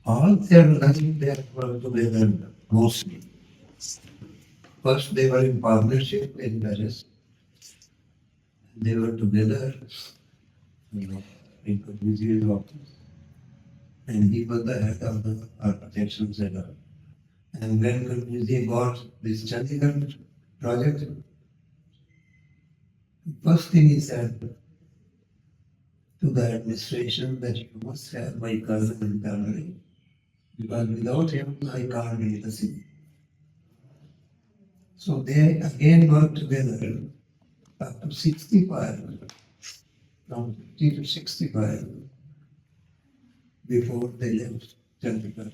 All their life they were together mostly. First they were in partnership in Paris. They were together, in Corbusier office. And he was the head of the architectural setup. And when Corbusier got this Chandigarh project, the first thing he said to the administration that you must have my cousin in family, because without him I can't be the city. So they again worked together up to 65, from 50 to 65, before they left Chandigarh.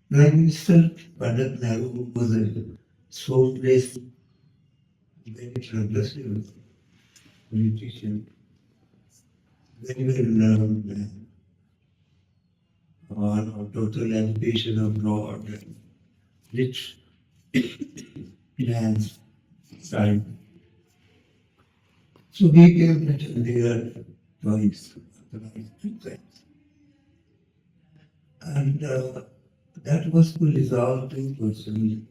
Prime Minister Pandit Nehru was a soul-based, very progressive politician, very well learned on total education abroad, and rich finance side. So he gave it their choice, the right two things. And that was to resolve two questions.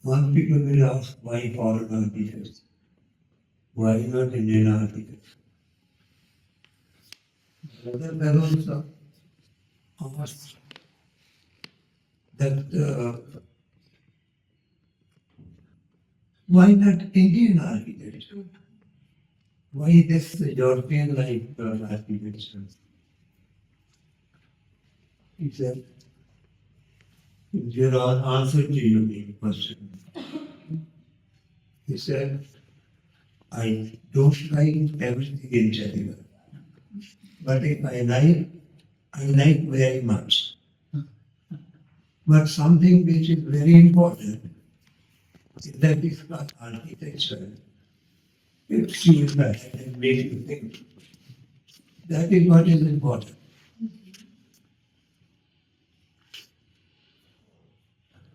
One, people will ask why foreign architects? Why not Indian architects? Other fellows asked that why not Indian architecture? Why this European-like architecture? He said, your answer to your question. He said, I don't like everything in Chandigarh. But if I like very much. But something which is very important is that is not architecture. It seems that and makes you think. That is what is important.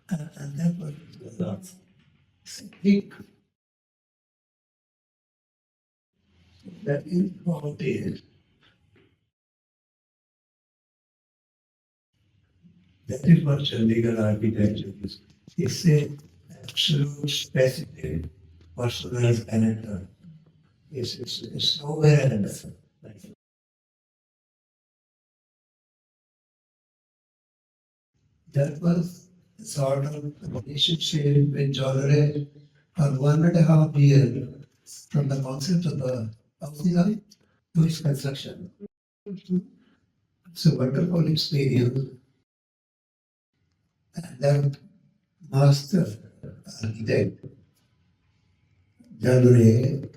And that was think that is what it is. That is what Chandigarh architecture is. It's a absolute specific personal character. It's nowhere else. That was sort of relationship with Jeanneret for 1.5 years from the concept of the housing line to its construction. It's a wonderful experience. And that master architect, Jeanneret,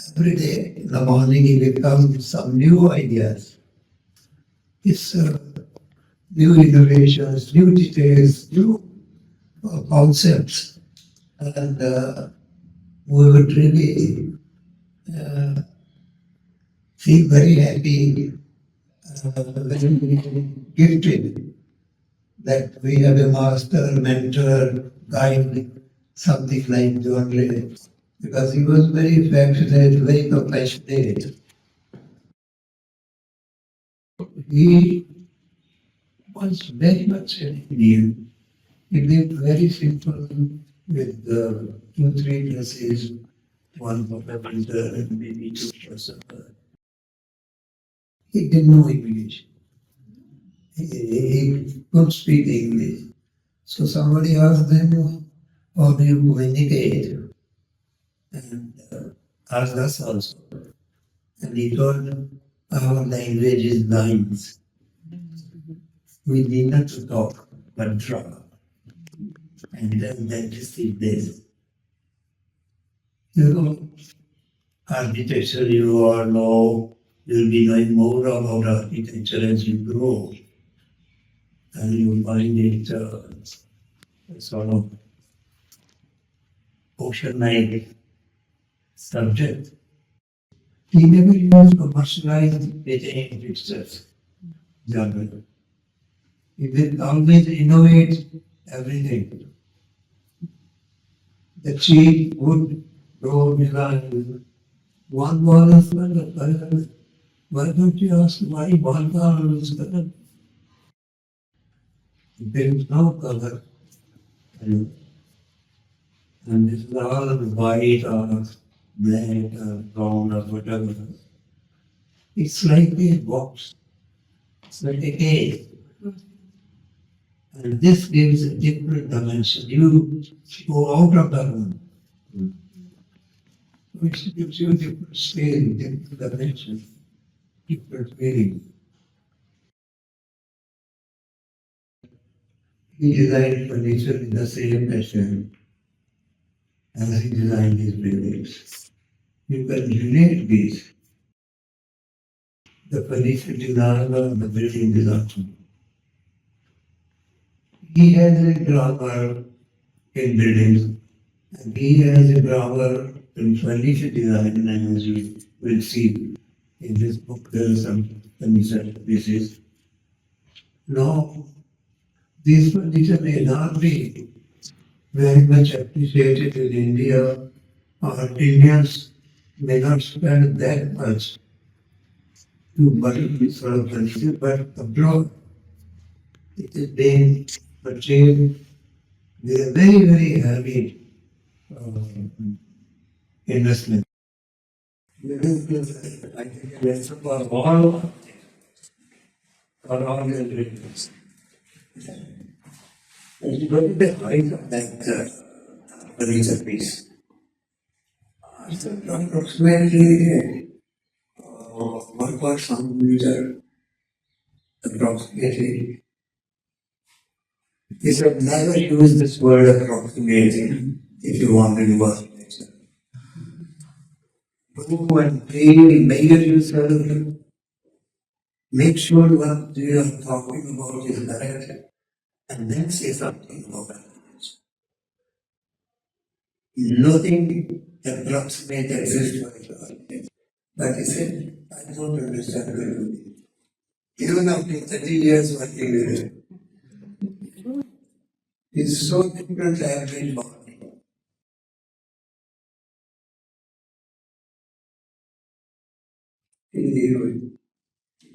every day in the morning he will come with some new ideas. It's new innovations, new details, new concepts. And we would really feel very happy, very gifted that we have a master, mentor, guide, something like Jeanneret, because he was very affectionate, very compassionate. He was very much an Indian. He lived very simple with 2-3 dresses, one for the winter and maybe 2 for summer. He didn't know English. He could speak English. So somebody asked him, how do you communicate? And asked us also. And he told, our language is lines. We need not to talk, but draw. And then just sit there. You know, architecture, you all know, you'll be knowing more about architecture as you grow. And you find it sort of ocean-like subject. He never used commercialized design fixtures, generally. He will always innovate everything. The cheap wood, door design, one wall is colored. Why don't you ask why one wall is colored? There is no color. And and this is all white or black or brown or whatever. It's like a box. It's like a cage. And this gives a different dimension. You go out of the room, which gives you a different scale, different dimension, different feeling. He designed furniture in the same fashion as he designed his buildings. You can relate these. The furniture designer and the building designer. He has a grammar in buildings, and he has a grammar in furniture design, and as you will see in this book, there are some furniture pieces. Now, these furniture may not be very much appreciated in India, or Indians may not spend that much to buy this sort of furniture, but abroad it is being purchased with a very, very heavy investment. I think that's for all the individuals. And you look at the height of that furniture piece. It's approximately 1.1 meter, approximately. You should never use this word approximately if you want to do architecture. Go and pay, measure yourself, make sure what you are talking about is correct, and then say something about that. Nothing approximate exists for architecture. But he said, I don't understand what you mean. Even after 30 years working with it, it's so difficult to have been born.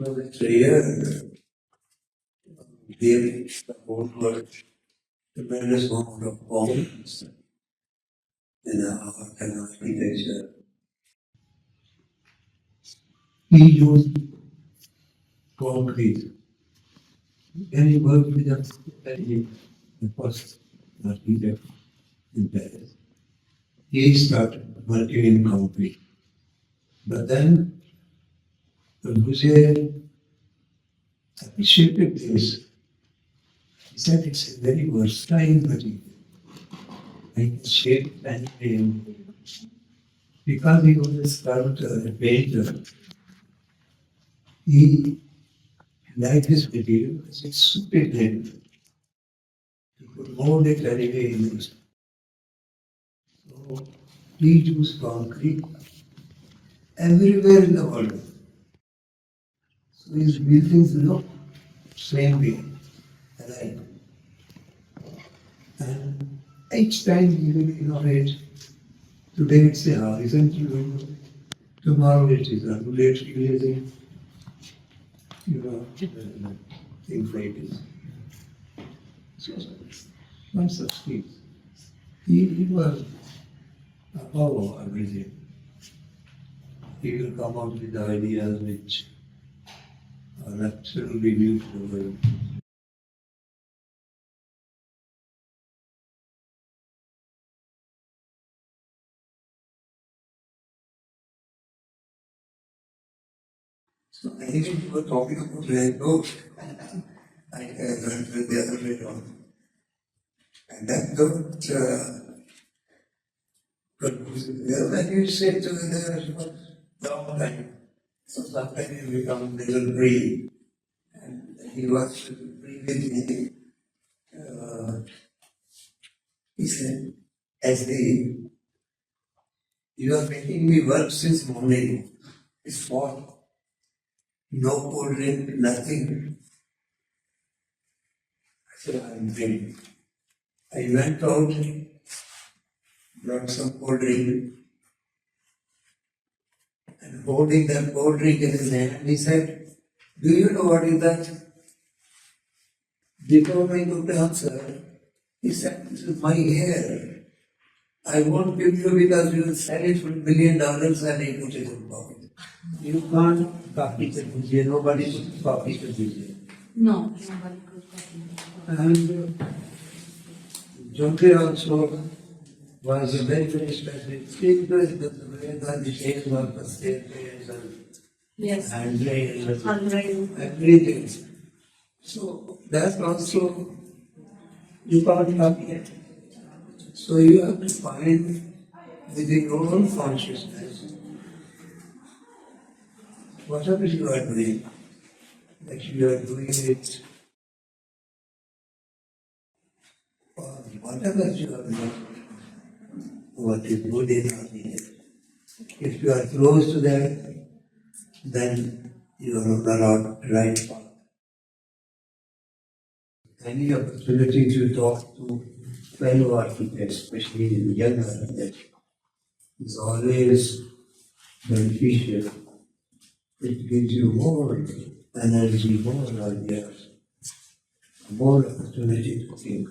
It's rare. There is the whole world, tremendous amount of bombs in our art and architecture. He used concrete. When he worked with us, the first architect in Paris, he started working in concrete. But then the Corbusier appreciated this. He said it's a very versatile material. I can shape anything. Because he was a sculptor, a painter, he liked this material because it suited him. He could mold it anyway in his. So he used concrete everywhere in the world. So his buildings look same way, right? And each time he will innovate. Today it's a horizontal window. Tomorrow it is a bullet using, things like this. So, not such things. He was above everything. He will come out with ideas which are absolutely new to the world. So I think we were talking about rainbow. I learned with the other way around. And that well, when you say to the long time, so sometimes you become a little free. And he was breathing. He said, as the you are making me work since morning. It's what? No cold drink, nothing. So I'm drinking. I went out, brought some cold drink, and holding that cold drink in his hand, he said, "Do you know what is that?" Before I could answer, he said, "This is my hair. I won't give you because you will sell it for $1 million and I put it in pocket. You can't copy the Corbusier, nobody could copy the Corbusier." No, nobody could copy. And Jeanneret also was a very, very special speaker in the way that the change of the staircase Yes. and rails Unreal. everything. So that also you can't copy it. So you have to find within your own consciousness whatever you are doing, that you are doing it or whatever you are doing, what is good enough in it. If you are close to that, then you are on the right path. Any opportunity to talk to fellow architects, especially young architects, is always beneficial. It gives you more energy, more ideas, more opportunity to think.